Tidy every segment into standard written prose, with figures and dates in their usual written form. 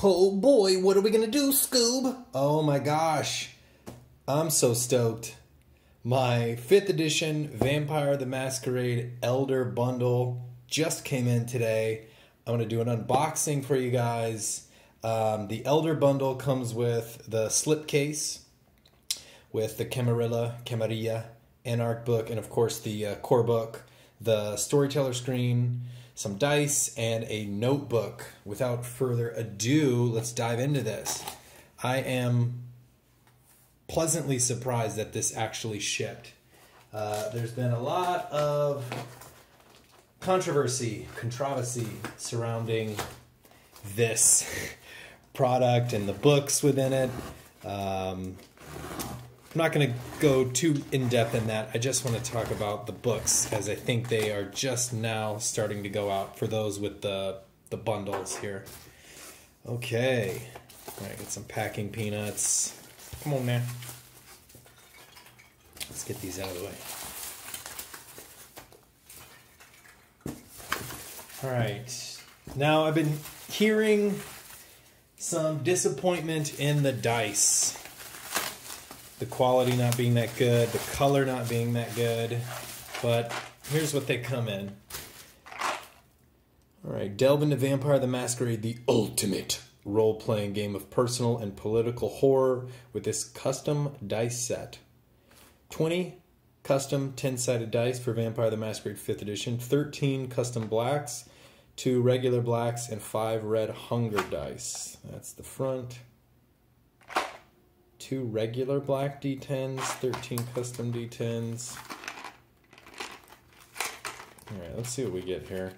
Oh boy, what are we gonna do, Scoob? Oh my gosh, I'm so stoked. My 5th edition Vampire the Masquerade Elder Bundle just came in today. I'm gonna do an unboxing for you guys. The Elder Bundle comes with the slipcase, with the Camarilla Anarch book, and of course the Corebook, the Storyteller Screen, some dice, and a notebook. Without further ado, let's dive into this. I am pleasantly surprised that this actually shipped. There's been a lot of controversy surrounding this product and the books within it. I'm not going to go too in-depth in that. I just want to talk about the books, as I think they are just now starting to go out for those with the bundles here. Okay. All right, get some packing peanuts. Come on now. Let's get these out of the way. All right. Now, I've been hearing some disappointment in the dice. The quality not being that good, the color not being that good, but here's what they come in. All right, delve into Vampire the Masquerade, the ultimate role-playing game of personal and political horror with this custom dice set. 20 custom 10-sided dice for Vampire the Masquerade 5th edition, 13 custom blacks, 2 regular blacks, and 5 red hunger dice. That's the front. 2 regular black D10s, 13 custom D10s. Alright, let's see what we get here.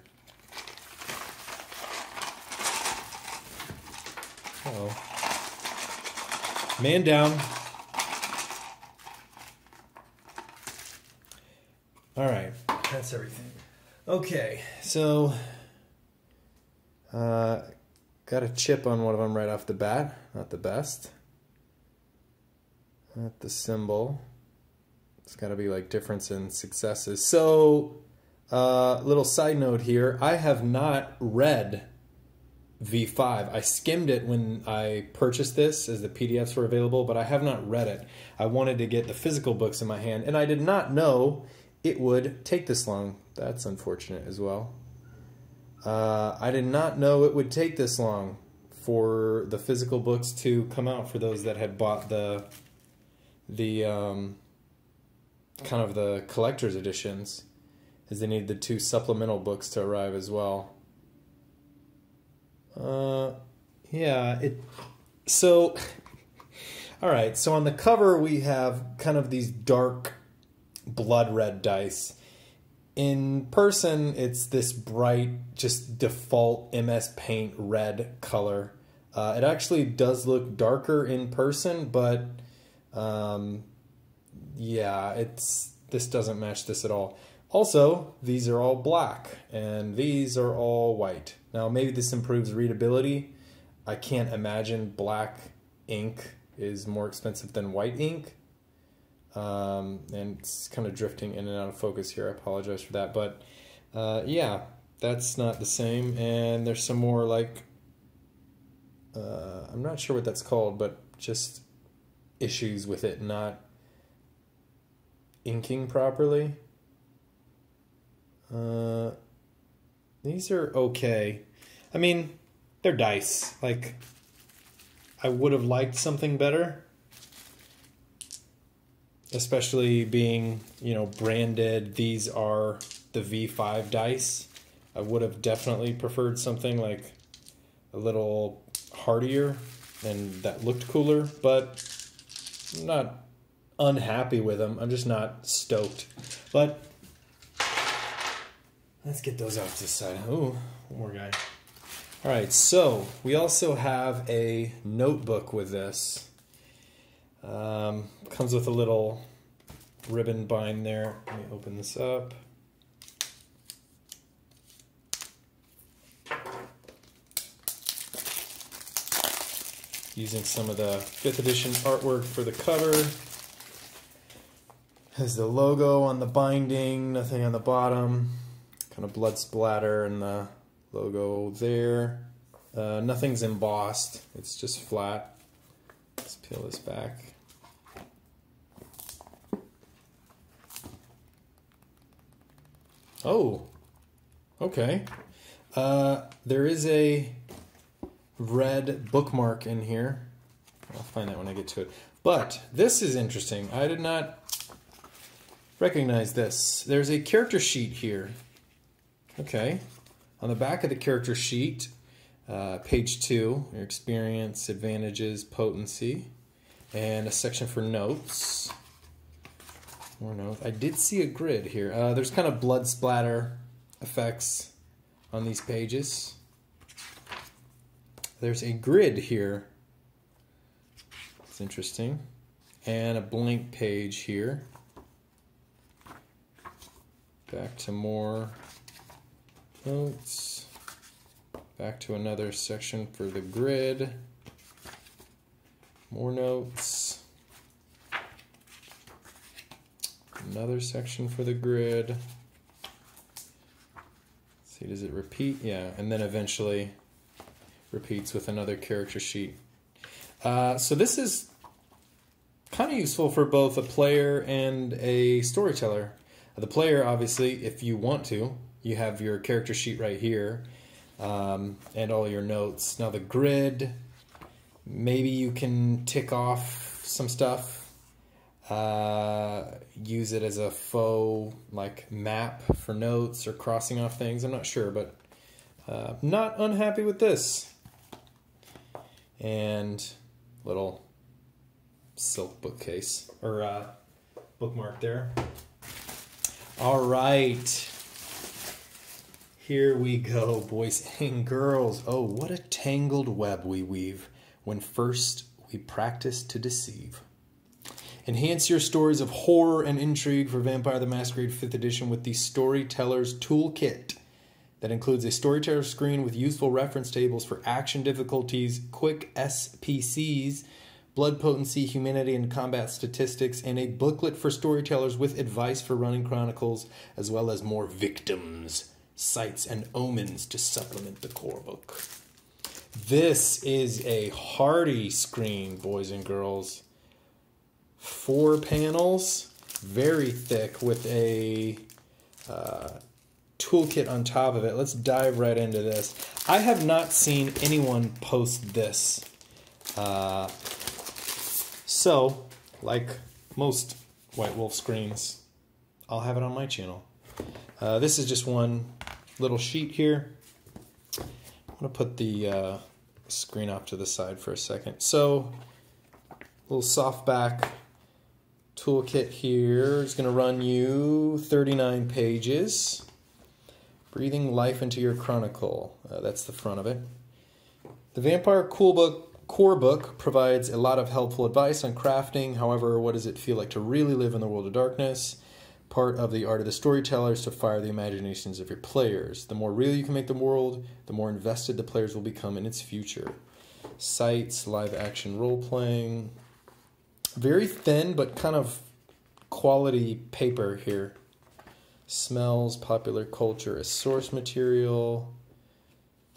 Uh-oh. Man down. Alright, that's everything. Okay, so got a chip on one of them right off the bat. Not the best. Not the symbol. It's got to be like difference in successes. So, little side note here. I have not read V5. I skimmed it when I purchased this as the PDFs were available, but I have not read it. I wanted to get the physical books in my hand, and I did not know it would take this long. That's unfortunate as well. I did not know it would take this long for the physical books to come out for those that had bought the kind of the collector's editions, as they need the 2 supplemental books to arrive as well. Yeah, so alright, so on the cover we have kind of these dark blood red dice. In person it's this bright, just default MS Paint red color. It actually does look darker in person, but yeah, this doesn't match this at all. Also, these are all black, and these are all white. Now, maybe this improves readability. I can't imagine black ink is more expensive than white ink. And it's kind of drifting in and out of focus here. I apologize for that. But, yeah, that's not the same. And there's some more, like, I'm not sure what that's called, but just issues with it not inking properly. These are okay. I mean, they're dice. Like, I would have liked something better, especially being, you know, branded. These are the V5 dice. I would have definitely preferred something like a little hardier and that looked cooler, but I'm not unhappy with them. I'm just not stoked. But let's get those off to the side. Ooh, one more guy. All right, so we also have a notebook with this. Comes with a little ribbon bind there. Let me open this up. Using some of the 5th edition artwork for the cover. Has the logo on the binding, nothing on the bottom. Kind of blood splatter and the logo there. Nothing's embossed. It's just flat. Let's peel this back. Oh, okay. There is a red bookmark in here. I'll find that when I get to it. But this is interesting. I did not recognize this. There's a character sheet here. Okay. On the back of the character sheet, page 2, your experience, advantages, potency, and a section for notes. More notes. I did see a grid here. There's kind of blood splatter effects on these pages. There's a grid here. It's interesting. And a blank page here. Back to more notes. Back to another section for the grid. More notes. Another section for the grid. Let's see, does it repeat? Yeah, and then eventually repeats with another character sheet. So this is kind of useful for both a player and a storyteller. The player, obviously, if you want to, you have your character sheet right here and all your notes. Now the grid, maybe you can tick off some stuff. Use it as a faux like map for notes or crossing off things. I'm not sure, but not unhappy with this. And little silk bookcase or bookmark there. All right, here we go, boys and girls. Oh, what a tangled web we weave when first we practice to deceive. Enhance your stories of horror and intrigue for Vampire the Masquerade 5th edition with the Storyteller's Toolkit that includes a Storyteller screen with useful reference tables for action difficulties, quick SPCs, blood potency, humanity, and combat statistics, and a booklet for storytellers with advice for running chronicles, as well as more victims, sights, and omens to supplement the core book. This is a hardy screen, boys and girls. 4 panels, very thick, with a toolkit on top of it. Let's dive right into this. I have not seen anyone post this. So, like most White Wolf screens, I'll have it on my channel. This is just one little sheet here. I'm going to put the screen off to the side for a second. So, little softback toolkit here is going to run you 39 pages. Breathing life into your chronicle. That's the front of it. The Vampire Core Book provides a lot of helpful advice on crafting. However, what does it feel like to really live in the world of darkness? Part of the art of the storyteller is to fire the imaginations of your players. The more real you can make the world, the more invested the players will become in its future. Sights, live action role-playing. Very thin, but kind of quality paper here. Smells, popular culture as source material.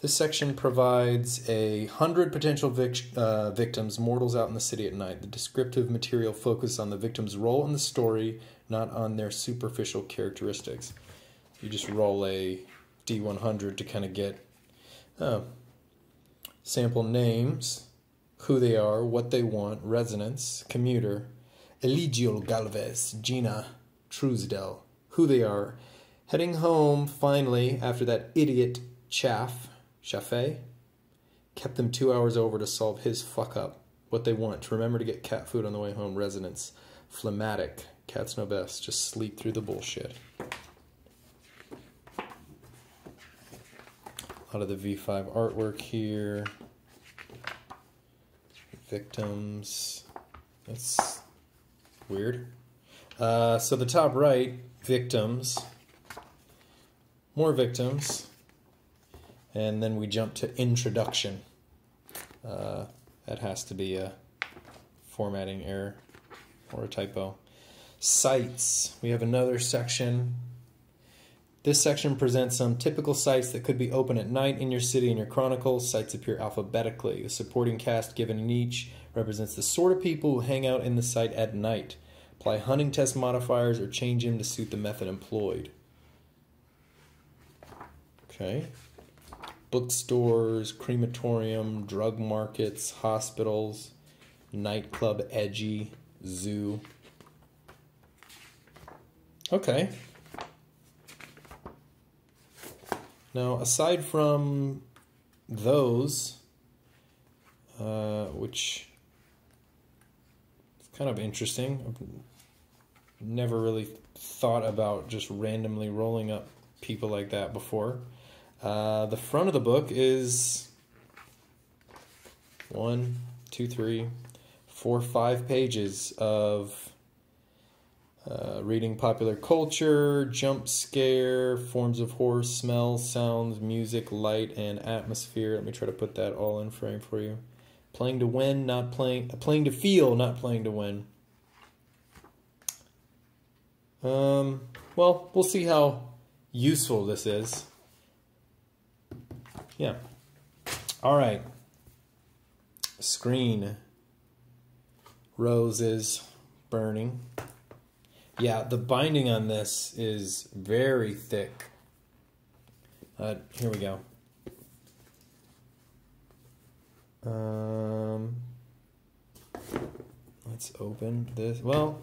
This section provides 100 potential victims, mortals out in the city at night. The descriptive material focuses on the victim's role in the story, not on their superficial characteristics. You just roll a D100 to kind of get sample names, who they are, what they want, resonance, commuter, Eligio Galvez, Gina Truesdell, who they are, heading home finally after that idiot Chaffee kept them 2 hours over to solve his fuck up, what they want, to remember to get cat food on the way home, resonance, phlegmatic, cats know best, just sleep through the bullshit. A lot of the V5 artwork here. Victims. That's weird. So the top right, victims. More victims. And then we jump to introduction. That has to be a formatting error or a typo. Sights. We have another section This section presents some typical sites that could be open at night in your city and your chronicles. Sites appear alphabetically. The supporting cast given in each represents the sort of people who hang out in the site at night. Apply hunting test modifiers or change them to suit the method employed. Okay. Bookstores, crematorium, drug markets, hospitals, nightclub, edgy, zoo. Okay. Now, aside from those, which is kind of interesting, I've never really thought about just randomly rolling up people like that before. The front of the book is 1, 2, 3, 4, 5 pages of reading popular culture, jump scare, forms of horror, smells, sounds, music, light, and atmosphere. Let me try to put that all in frame for you. Playing to win, not playing. Playing to feel, not playing to win. Well, we'll see how useful this is. Yeah. All right. Screen. Roses burning. Yeah, the binding on this is very thick. Here we go. Let's open this. Well,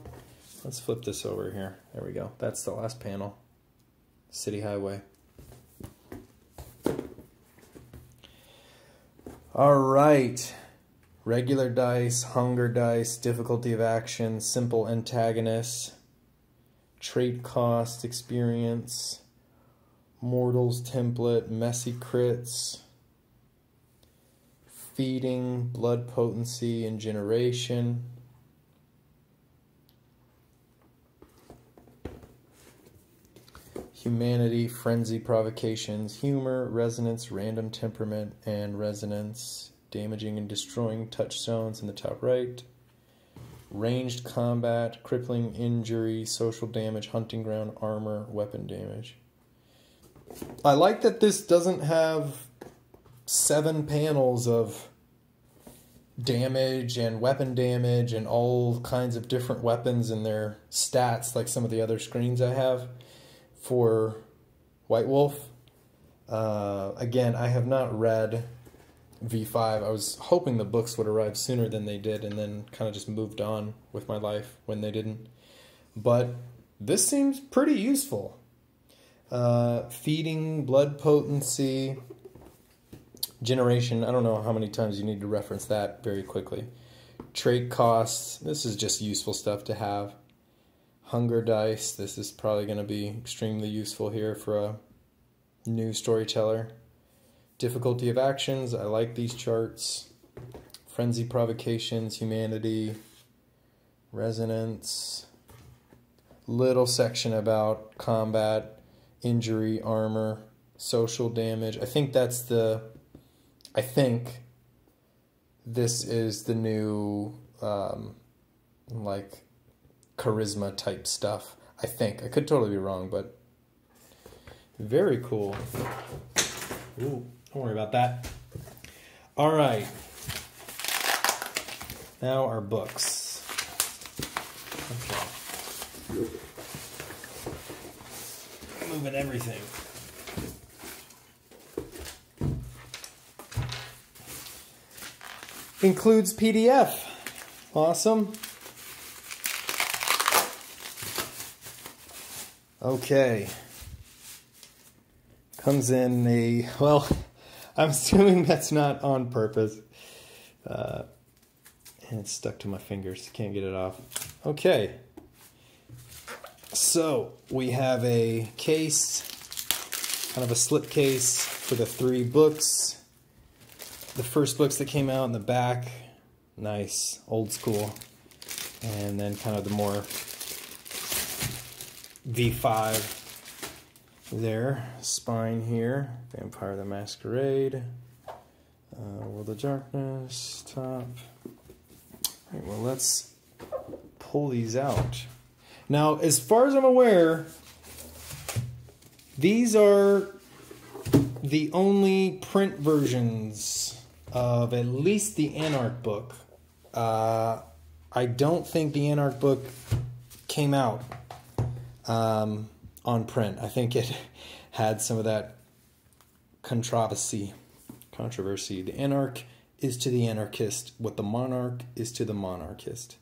let's flip this over here. There we go. That's the last panel. City Highway. All right. Regular dice, hunger dice, difficulty of action, simple antagonists, trait cost, experience, mortals template, messy crits, feeding, blood potency, and generation. Humanity, frenzy, provocations, humor, resonance, random temperament, and resonance. Damaging and destroying touchstones in the top right. Ranged combat, crippling injury, social damage, hunting ground, armor, weapon damage. I like that this doesn't have 7 panels of damage and weapon damage and all kinds of different weapons and their stats like some of the other screens I have for White Wolf. Again, I have not read V5. I was hoping the books would arrive sooner than they did and then kind of just moved on with my life when they didn't. But this seems pretty useful. Feeding, blood potency, generation. I don't know how many times you need to reference that very quickly. Trait costs. This is just useful stuff to have. Hunger dice. This is probably going to be extremely useful here for a new storyteller. Difficulty of actions, I like these charts. Frenzy, provocations, humanity, resonance. Little section about combat, injury, armor, social damage. I think this is the new like charisma type stuff. I think. I could totally be wrong, but very cool. Ooh. Don't worry about that. All right. Now our books. Okay. Moving everything. Includes PDF. Awesome. Okay. Comes in a, well, I'm assuming that's not on purpose. And it's stuck to my fingers. Can't get it off. Okay. So we have a case, kind of a slip case for the 3 books. The first books that came out in the back, nice, old school. And then kind of the more V5 there, spine here, Vampire the Masquerade, World of Darkness, top. All right, well, let's pull these out. Now, as far as I'm aware, These are the only print versions of at least the Anarch book. I don't think the Anarch book came out on print. I think it had some of that controversy. The Anarch is to the anarchist what the monarch is to the monarchist.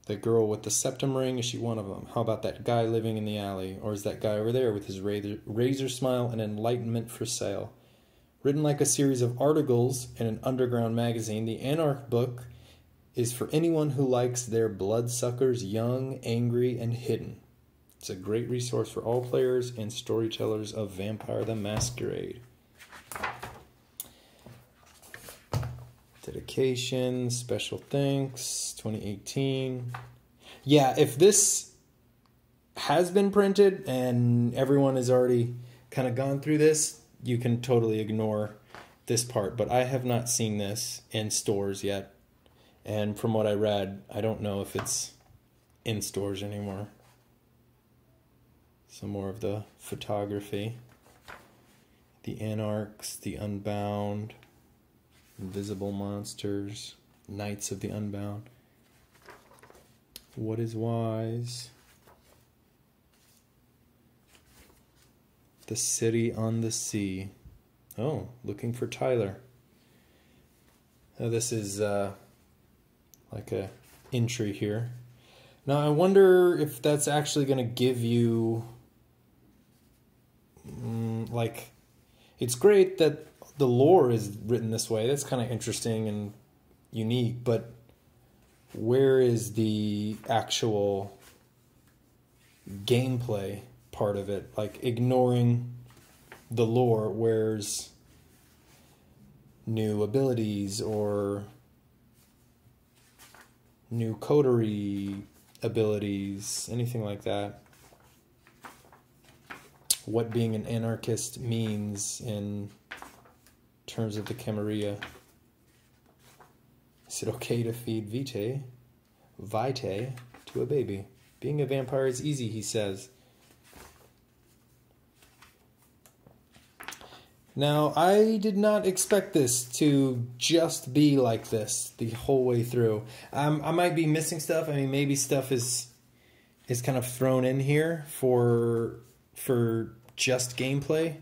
The girl with the septum ring, is she one of them? How about that guy living in the alley? Or is that guy over there with his razor smile and enlightenment for sale? Written like a series of articles in an underground magazine, the Anarch book is for anyone who likes their bloodsuckers young, angry, and hidden. It's a great resource for all players and storytellers of Vampire the Masquerade. Dedication, special thanks, 2018. Yeah, if this has been printed and everyone has already kind of gone through this, you can totally ignore this part. But I have not seen this in stores yet. And from what I read, I don't know if it's in stores anymore. Some more of the photography. The Anarchs, the Unbound, Invisible Monsters, Knights of the Unbound. What is wise? The City on the Sea. Oh, looking for Tyler. Oh, this is like a entry here. Now I wonder if that's actually going to give you like, it's great that the lore is written this way. That's kind of interesting and unique, but where is the actual gameplay part of it? Like, ignoring the lore, where's new abilities or new coterie abilities, anything like that? What being an anarchist means in terms of the Camarilla. Is it okay to feed vitae to a baby? Being a vampire is easy, he says. Now, I did not expect this to just be like this the whole way through. I might be missing stuff. I mean, maybe stuff is kind of thrown in here for just gameplay.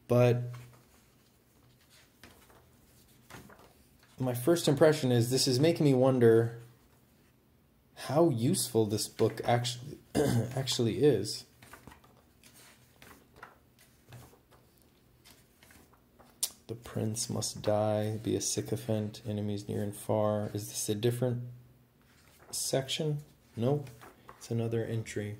But my first impression is this is making me wonder how useful this book actually is. The prince must die, be a sycophant, enemies near and far. Is this a different section? Nope. It's another entry.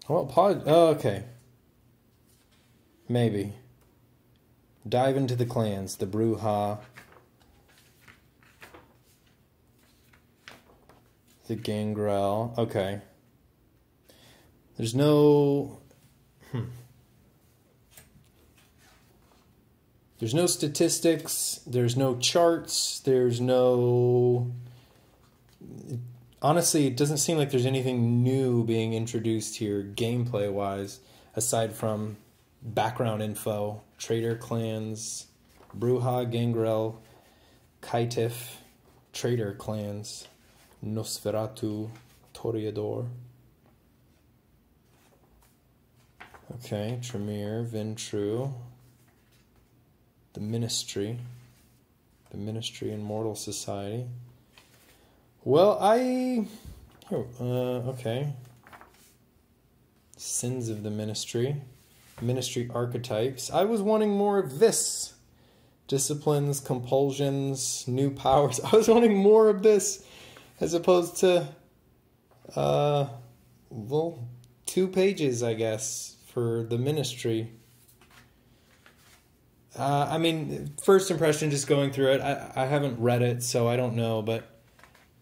Well, oh, okay. Maybe. Dive into the clans, the Bruja, the Gangrel. Okay. There's no... There's no statistics. There's no charts. There's no... Honestly, it doesn't seem like there's anything new being introduced here, gameplay-wise, aside from background info. Traitor clans, Bruja, Gangrel, Kaitif, traitor clans, Nosferatu, Toreador. Okay, Tremere, Ventru, the Ministry and Mortal Society. Well, okay. Sins of the Ministry archetypes. I was wanting more of this. Disciplines, compulsions, new powers. I was wanting more of this as opposed to, well, 2 pages, I guess, for the Ministry. I mean, first impression, just going through it, I haven't read it, so I don't know, but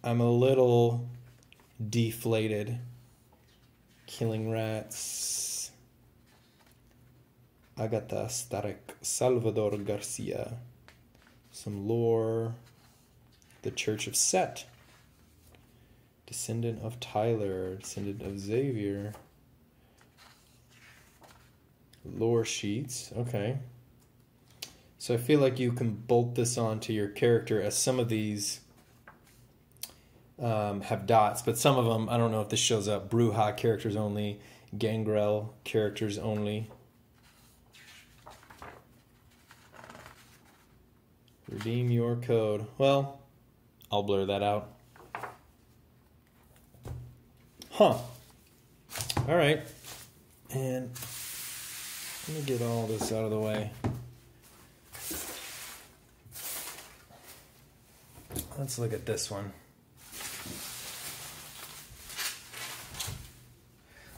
I'm a little deflated. Killing rats. Agatha Starek, Salvador Garcia. Some lore. The Church of Set. Descendant of Tyler. Descendant of Xavier. Lore sheets. Okay. So I feel like you can bolt this onto your character, as some of these have dots, but some of them, I don't know if this shows up. Bruja characters only. Gangrel characters only. Redeem your code. Well, I'll blur that out. Huh. All right. And let me get all this out of the way. Let's look at this one.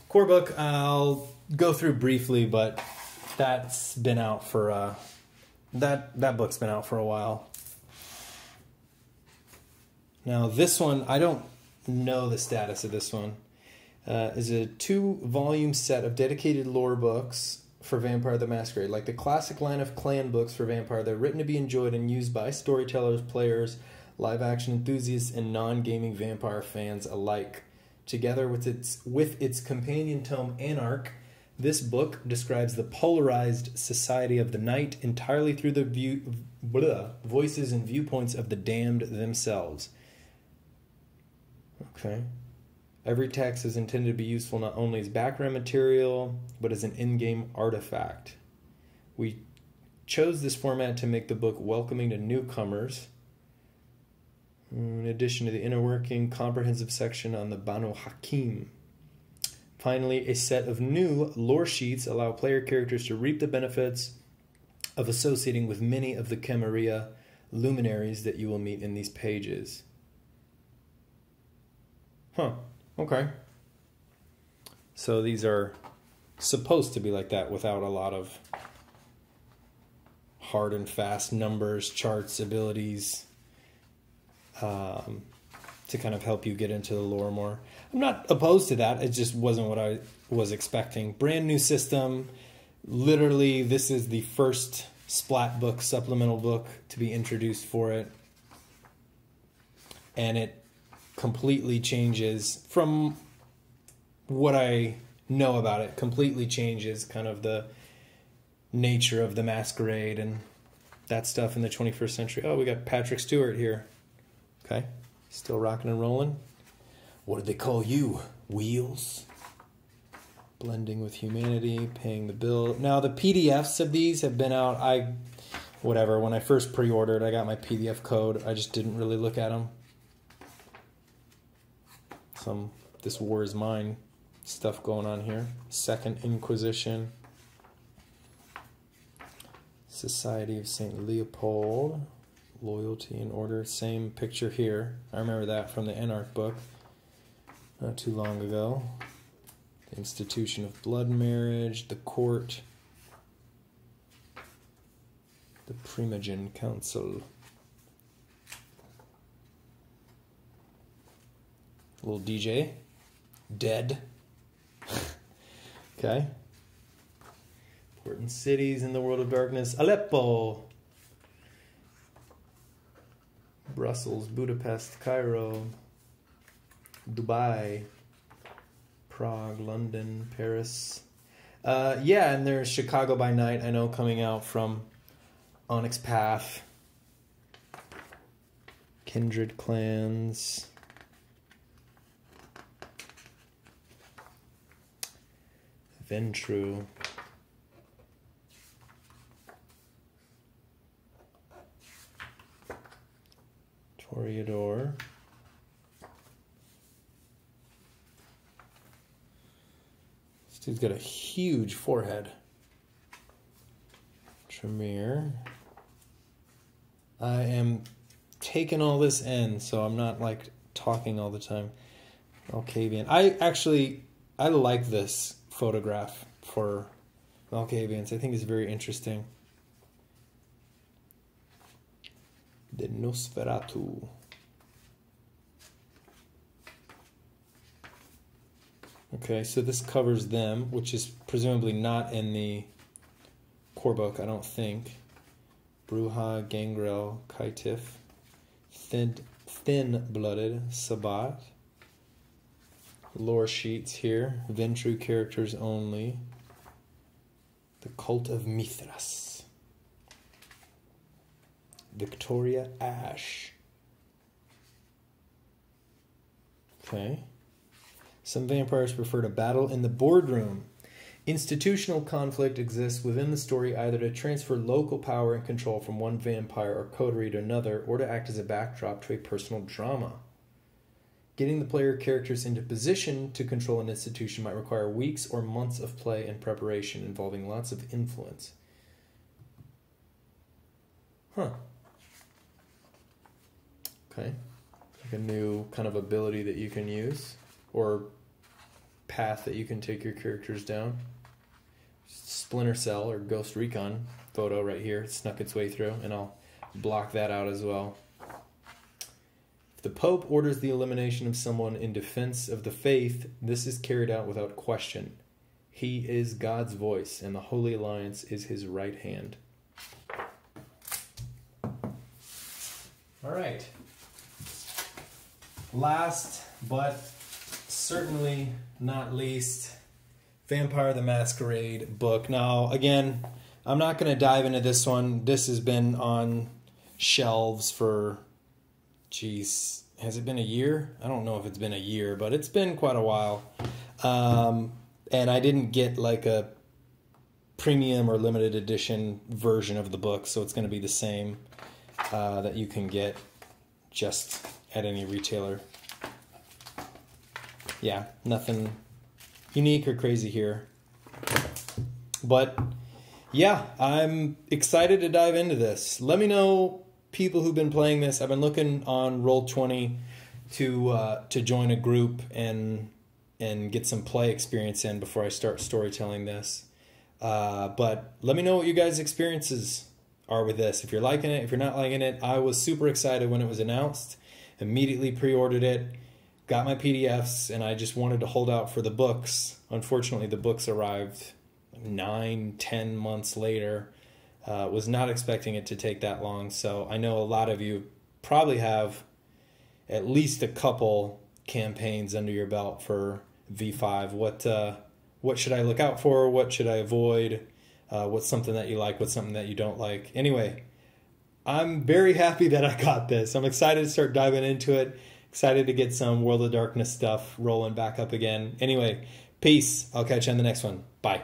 Corebook, I'll go through briefly, but that's been out for that book's been out for a while. Now this one, I don't know the status of this one. Is a 2-volume set of dedicated lore books for Vampire the Masquerade, like the classic line of clan books for Vampire. They're written to be enjoyed and used by storytellers, players, live-action enthusiasts, and non-gaming vampire fans alike. Together with its companion tome, Anarch, this book describes the polarized society of the night entirely through the voices and viewpoints of the damned themselves. Okay. Every text is intended to be useful not only as background material, but as an in-game artifact. We chose this format to make the book welcoming to newcomers, in addition to the inner working comprehensive section on the Banu Hakim. Finally, a set of new lore sheets allow player characters to reap the benefits of associating with many of the Camarilla luminaries that you will meet in these pages. Huh, okay. So these are supposed to be like that, without a lot of hard and fast numbers, charts, abilities, to kind of help you get into the lore more. I'm not opposed to that. It just wasn't what I was expecting. Brand new system. Literally, this is the first Splat book, supplemental book, to be introduced for it. And it completely changes, from what I know about it, completely changes kind of the nature of the Masquerade and that stuff in the 21st century. Oh, we got Patrick Stewart here. Okay, still rocking and rolling. What did they call you? Wheels? Blending with humanity, paying the bill. Now, the PDFs of these have been out. When I first pre-ordered, I got my PDF code. I just didn't really look at them. Some This War Is Mine stuff going on here. Second Inquisition. Society of St. Leopold. Loyalty and Order. Same picture here. I remember that from the Anarch book not too long ago. The Institution of Blood Marriage. The Court. The Primogen Council. Little DJ. Dead. Okay. Important cities in the world of darkness. Aleppo. Brussels, Budapest, Cairo, Dubai, Prague, London, Paris. Yeah, and there's Chicago by Night, I know, coming out from Onyx Path. Kindred Clans. Ventru. Toreador. This dude's got a huge forehead. Tremere. I am taking all this in, so I'm not like talking all the time. Malkavian. I like this photograph for Malkavians. I think it's very interesting. The Nosferatu. Okay, so this covers them, which is presumably not in the Corebook, I don't think. Bruja, Gangrel, Kaitif, Thin-Blooded, Sabat. Lore sheets here. Ventrue characters only. The Cult of Mithras. Victoria Ash. Okay. Some vampires prefer to battle in the boardroom. Institutional conflict exists within the story either to transfer local power and control from one vampire or coterie to another, or to act as a backdrop to a personal drama. Getting the player characters into position to control an institution might require weeks or months of play and preparation involving lots of influence. Huh. Okay. Like a new kind of ability that you can use, or path that you can take your characters down. Splinter Cell or Ghost Recon photo right here. It snuck its way through, and I'll block that out as well. If the Pope orders the elimination of someone in defense of the faith, this is carried out without question. He is God's voice, and the Holy Alliance is his right hand. All right. Last, but certainly not least, Vampire the Masquerade book. Now, again, I'm not going to dive into this one. This has been on shelves for, geez, has it been a year? I don't know if it's been a year, but it's been quite a while. And I didn't get like a premium or limited edition version of the book, so it's going to be the same that you can get just at any retailer. Yeah, nothing unique or crazy here. But yeah, I'm excited to dive into this. Let me know, people who've been playing this. I've been looking on Roll20 to join a group and get some play experience in before I start storytelling this. But let me know what you guys' experiences are with this. If you're liking it, if you're not liking it. I was super excited when it was announced. Immediately pre-ordered it. Got my PDFs, and I just wanted to hold out for the books. Unfortunately, the books arrived 9-10 months later. Was not expecting it to take that long, so I know a lot of you probably have at least a couple campaigns under your belt for V5. What should I look out for? What should I avoid? What's something that you like? What's something that you don't like? Anyway, I'm very happy that I got this. I'm excited to start diving into it. Excited to get some World of Darkness stuff rolling back up again. Anyway, peace. I'll catch you on the next one. Bye.